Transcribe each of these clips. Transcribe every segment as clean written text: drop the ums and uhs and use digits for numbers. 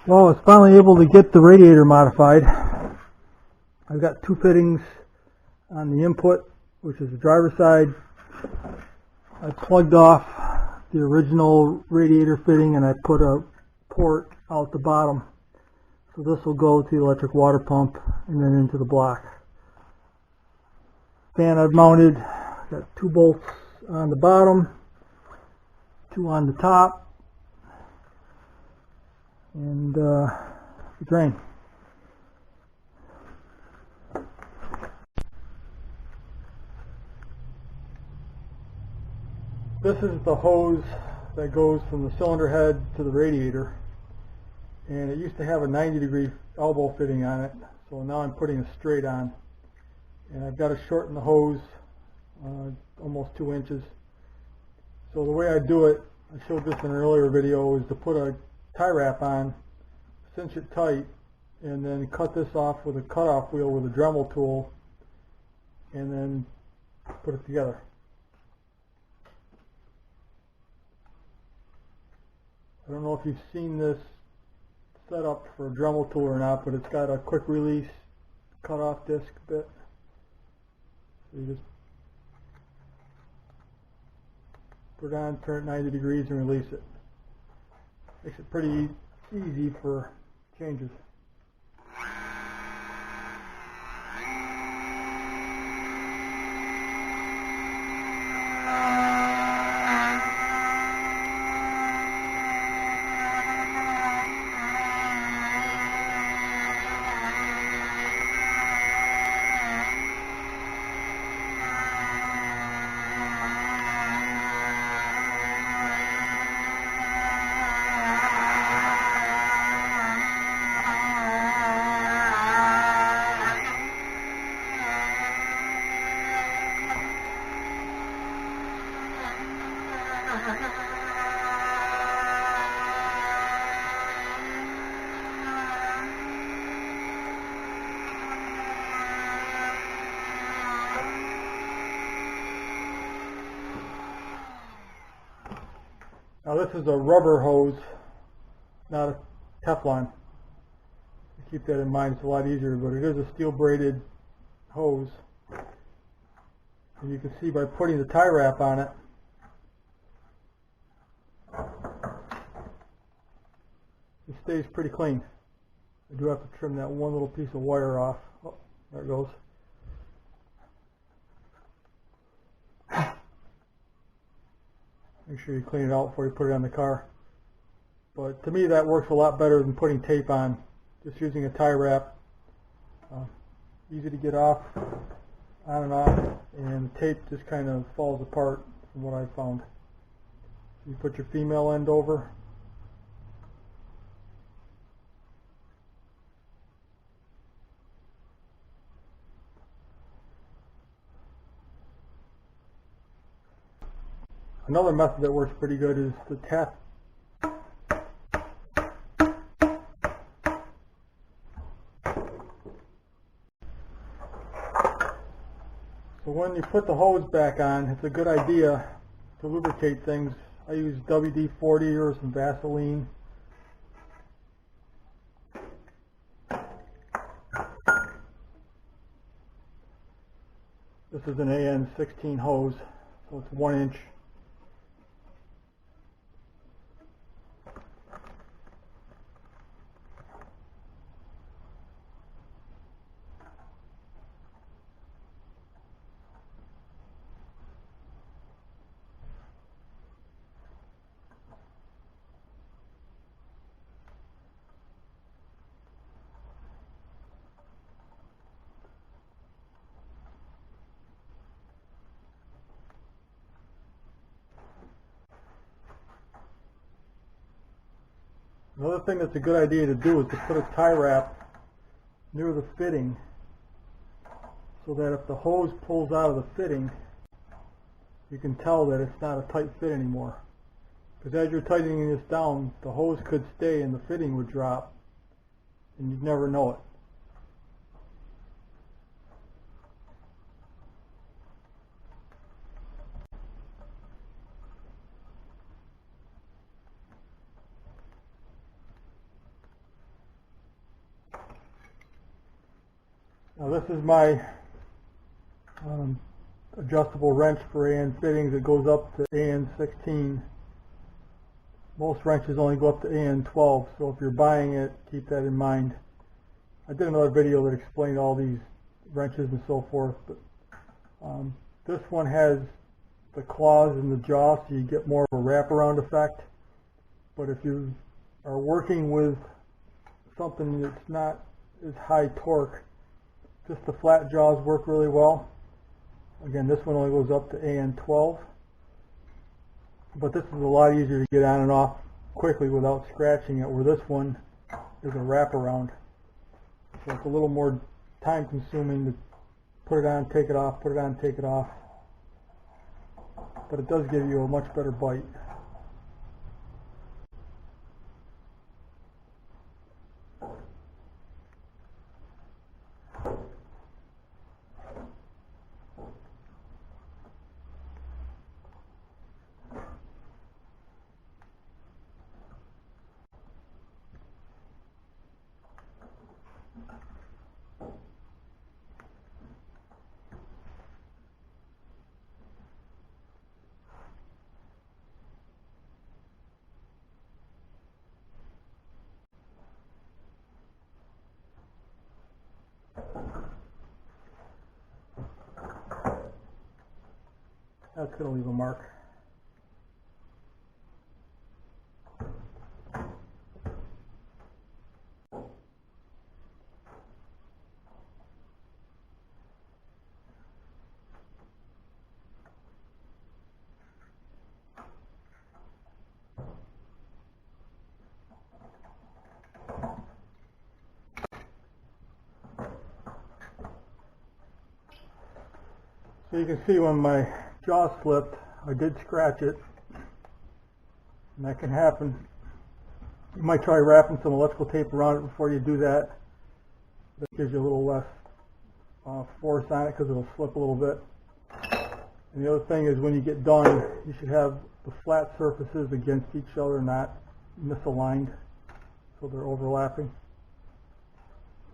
Well, I was finally able to get the radiator modified. I've got two fittings on the input, which is the driver's side. I plugged off the original radiator fitting and I put a port out the bottom. So this will go to the electric water pump and then into the block. Fan I've mounted, got 2 bolts on the bottom, 2 on the top, and the drain. This is the hose that goes from the cylinder head to the radiator, and it used to have a 90-degree elbow fitting on it, so now I'm putting it straight on, and I've got to shorten the hose almost 2 inches. So the way I do it, I showed this in an earlier video, is to put a tie wrap on, cinch it tight, and then cut this off with a cutoff wheel with a Dremel tool, and then put it together. I don't know if you've seen this setup for a Dremel tool or not, but it's got a quick release cutoff disc bit. So you just put it on, turn it 90 degrees and release it. Makes it pretty easy for changes. Now this is a rubber hose, not a Teflon. Keep that in mind, it's a lot easier, but it is a steel braided hose. And you can see by putting the tie wrap on it, it stays pretty clean. I do have to trim that one little piece of wire off. Oh, there it goes. Make sure you clean it out before you put it on the car. But to me that works a lot better than putting tape on. Just using a tie wrap. Easy to get off, on and off, and the tape just kind of falls apart from what I've found. You put your female end over. Another method that works pretty good is the tap. So when you put the hose back on, it's a good idea to lubricate things. I use WD-40 or some Vaseline. This is an AN16 hose, so it's 1 inch. Another thing that's a good idea to do is to put a tie wrap near the fitting so that if the hose pulls out of the fitting, you can tell that it's not a tight fit anymore. Because as you're tightening this down, the hose could stay and the fitting would drop, and you'd never know it. Now this is my adjustable wrench for AN fittings. It goes up to AN 16. Most wrenches only go up to AN 12, so if you're buying it, keep that in mind. I did another video that explained all these wrenches and so forth, but this one has the claws and the jaw, so you get more of a wraparound effect. But if you are working with something that's not as high torque, just the flat jaws work really well. Again, this one only goes up to AN 12, but this is a lot easier to get on and off quickly without scratching it, where this one is a wraparound. So it's a little more time consuming to put it on, take it off, put it on, take it off. But it does give you a much better bite. That's going to leave a mark. So you can see when my jaw slipped, I did scratch it, and that can happen. You might try wrapping some electrical tape around it before you do that. That gives you a little less force on it because it'll slip a little bit. And the other thing is, when you get done, you should have the flat surfaces against each other, not misaligned, so they're overlapping.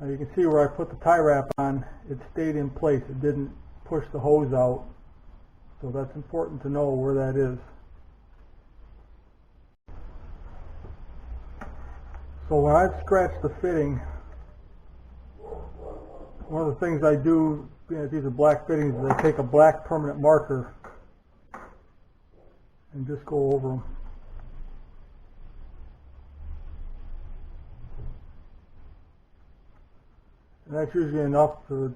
Now you can see where I put the tie wrap on, it stayed in place. It didn't push the hose out. So that's important to know where that is. So when I've scratched the fitting, one of the things I do, these are black fittings, is I take a black permanent marker and just go over them. And that's usually enough to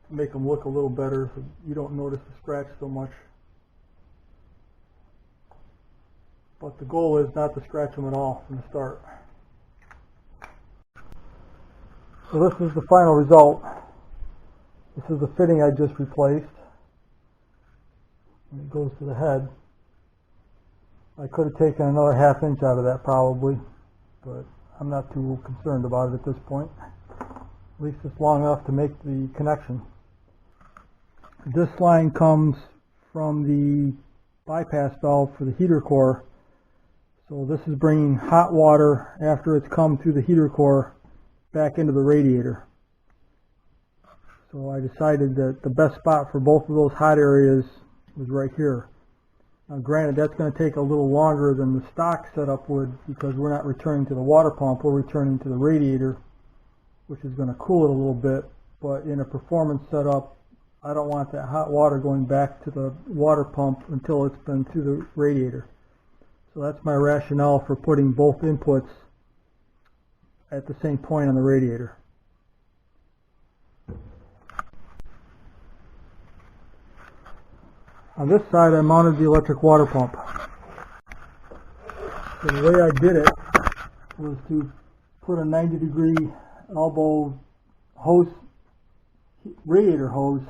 make them look a little better so you don't notice the scratch so much. But the goal is not to scratch them at all from the start. So this is the final result. This is the fitting I just replaced. And it goes to the head. I could have taken another ½ inch out of that probably, but I'm not too concerned about it at this point. At least it's long enough to make the connection. This line comes from the bypass valve for the heater core. So this is bringing hot water after it's come through the heater core back into the radiator. So I decided that the best spot for both of those hot areas was right here. Now granted, that's going to take a little longer than the stock setup would, because we're not returning to the water pump, we're returning to the radiator, which is going to cool it a little bit. But in a performance setup, I don't want that hot water going back to the water pump until it's been through the radiator. So that's my rationale for putting both inputs at the same point on the radiator. On this side, I mounted the electric water pump. So the way I did it was to put a 90-degree elbow hose, radiator hose,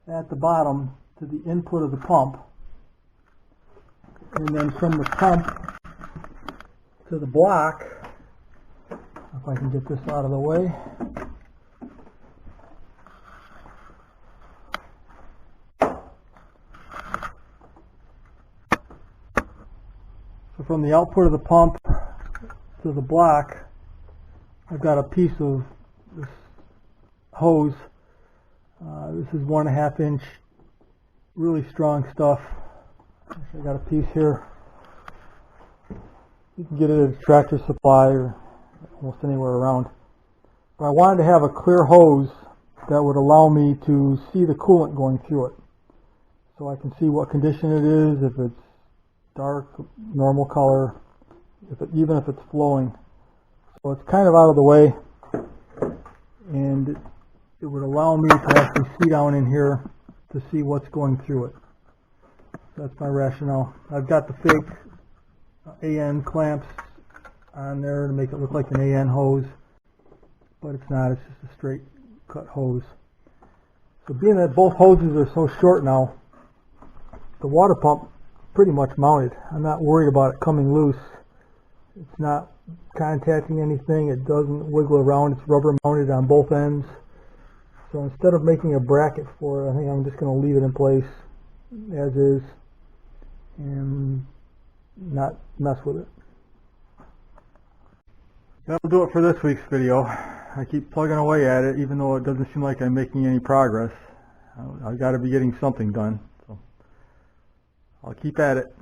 at the bottom to the input of the pump, and then from the pump to the block, if I can get this out of the way, so from the output of the pump to the block, I've got a piece of this hose This is 1.5 inch, really strong stuff. I got a piece here. You can get it at a Tractor Supply or almost anywhere around. But I wanted to have a clear hose that would allow me to see the coolant going through it. So I can see what condition it is, if it's dark, normal color, even if it's flowing. So it's kind of out of the way, and it would allow me to actually see down in here to see what's going through it. That's my rationale. I've got the fake AN clamps on there to make it look like an AN hose, but it's not. It's just a straight cut hose. So being that both hoses are so short now, the water pump pretty much mounted. I'm not worried about it coming loose. It's not contacting anything. It doesn't wiggle around. It's rubber mounted on both ends. So instead of making a bracket for it, I think I'm just going to leave it in place as is and not mess with it. That'll do it for this week's video. I keep plugging away at it, even though it doesn't seem like I'm making any progress. I've got to be getting something done. So I'll keep at it.